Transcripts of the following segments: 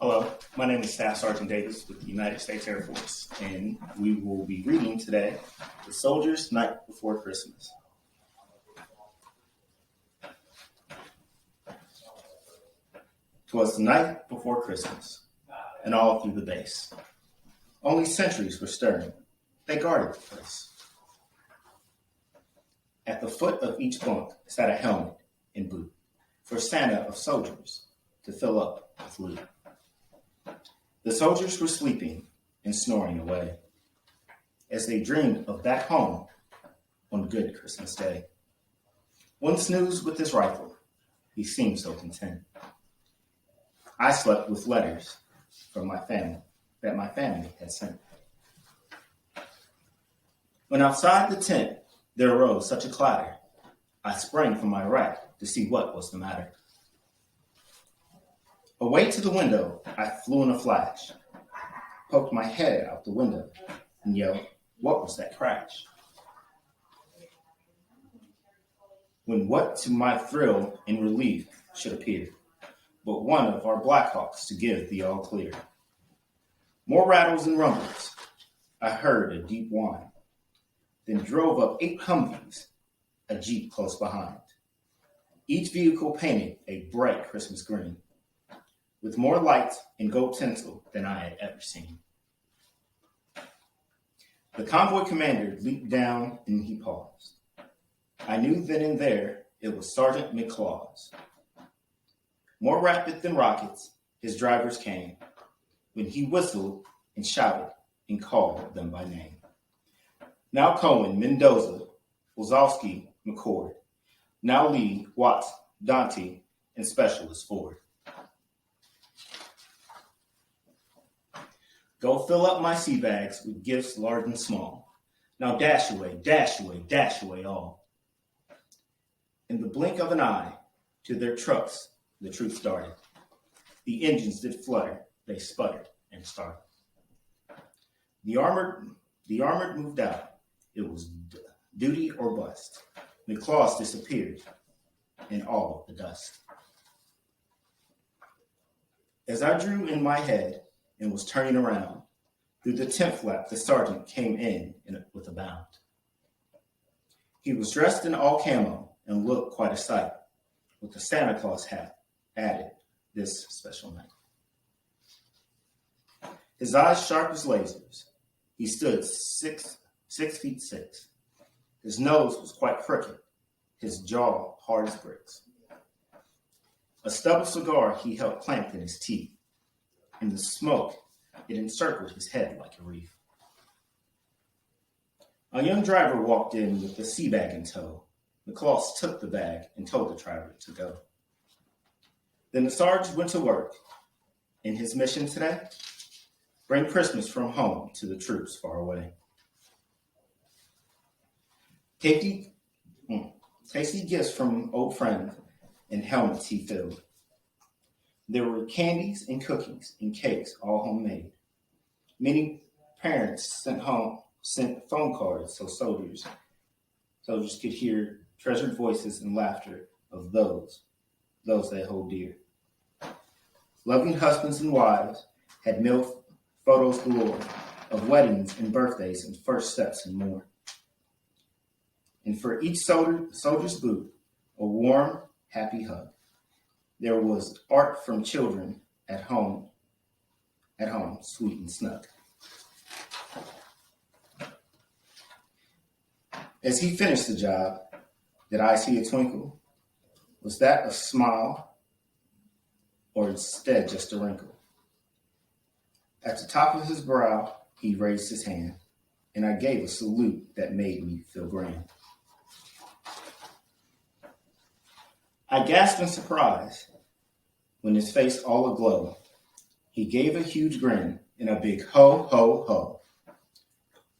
Hello, my name is Staff Sergeant Davis with the United States Air Force, and we will be reading today The Soldier's Night Before Christmas. "'Twas the night before Christmas, and all through the base, only sentries were stirring, they guarded the place. At the foot of each bunk sat a helmet and boot, for Santa of soldiers to fill up with loot. The soldiers were sleeping and snoring away, as they dreamed of back home on good Christmas Day. One snoozed with his rifle, he seemed so content. I slept with letters from my family that my family had sent. When outside the tent there arose such a clatter, I sprang from my rack to see what was the matter. Away to the window I flew in a flash, poked my head out the window, and yelled, what was that crash? When what to my thrill and relief should appear, but one of our Blackhawks to give the all clear. More rattles and rumbles, I heard a deep whine, then drove up 8 Humvees, a Jeep close behind. Each vehicle painted a bright Christmas green, with more lights and gold tinsel than I had ever seen. The convoy commander leaped down and he paused. I knew then and there it was Sergeant McClaws. More rapid than rockets, his drivers came, when he whistled and shouted and called them by name. Now Cohen, Mendoza, Wazowski, McCord. Now Lee, Watts, Dante, and Specialist Ford. Go fill up my sea bags with gifts large and small. Now dash away, dash away, dash away all. In the blink of an eye, to their trucks the troops darted. The engines did flutter, they sputtered and started. The armored moved out. It was duty or bust. McClaws disappeared in all the dust. As I drew in my head and was turning around, through the tent flap the sergeant came in with a bound. He was dressed in all camo and looked quite a sight, with a Santa Claus hat added this special night. His eyes sharp as lasers. He stood 6 feet 6. His nose was quite crooked, his jaw hard as bricks. A stub of cigar he held clamped in his teeth. In the smoke, it encircled his head like a wreath. A young driver walked in with the sea bag in tow. McClaws took the bag and told the driver to go. Then the sergeant went to work. In his mission today, bring Christmas from home to the troops far away. Tasty gifts from old friends and helmets he filled. There were candies and cookies and cakes, all homemade. Many parents sent phone cards so soldiers could hear treasured voices and laughter of those they hold dear. Loving husbands and wives had mailed photos galore of weddings and birthdays and first steps and more. And for each soldier's boot, a warm, happy hug. There was art from children at home, sweet and snug. As he finished the job, did I see a twinkle? Was that a smile, or instead just a wrinkle? At the top of his brow, he raised his hand, and I gave a salute that made me feel grand. I gasped in surprise when his face all aglow. He gave a huge grin and a big ho, ho, ho.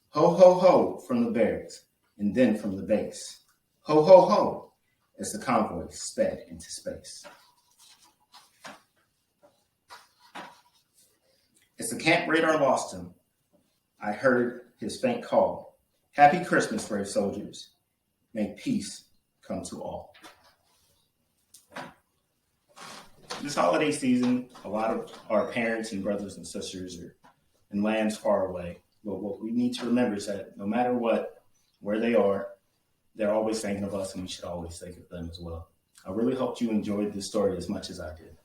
Ho, ho, ho from the barracks and then from the base. Ho, ho, ho as the convoy sped into space. As the camp radar lost him, I heard his faint call. Happy Christmas, brave soldiers. May peace come to all. this holiday season, a lot of our parents and brothers and sisters are in lands far away. But what we need to remember is that no matter what, where they are, they're always thinking of us, and we should always think of them as well. I really hope you enjoyed this story as much as I did.